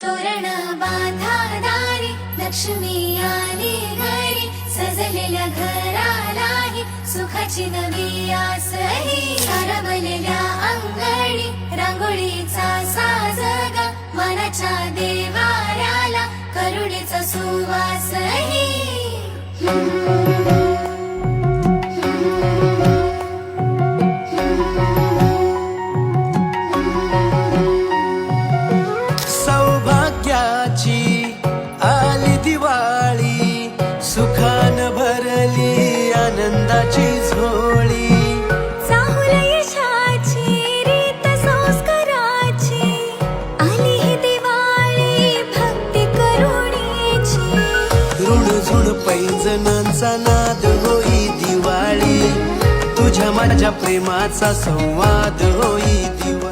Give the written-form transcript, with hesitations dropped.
तोरण बांधा दारी, लक्ष्मी आली घरी, सजलेल्या घरालाही सुखाची नवी आस ही. सारवलेल्या अंगणी रांगोळीचा साज ग, मनाच्या देवाऱ्याला करुणेचा सुवास ही. सौभाग्याची आली दिवाळी, सुखान भरली आनंदाची झोळी. चाहुल यशाची रीत संस्काराची, आली ही दिवाळी भक्ती करुणेची. ऋणझुण पैंजणांचा नाद होई दिवाळी, तुझ्या माझ्या प्रेमाचा संवाद होई दिवाळी.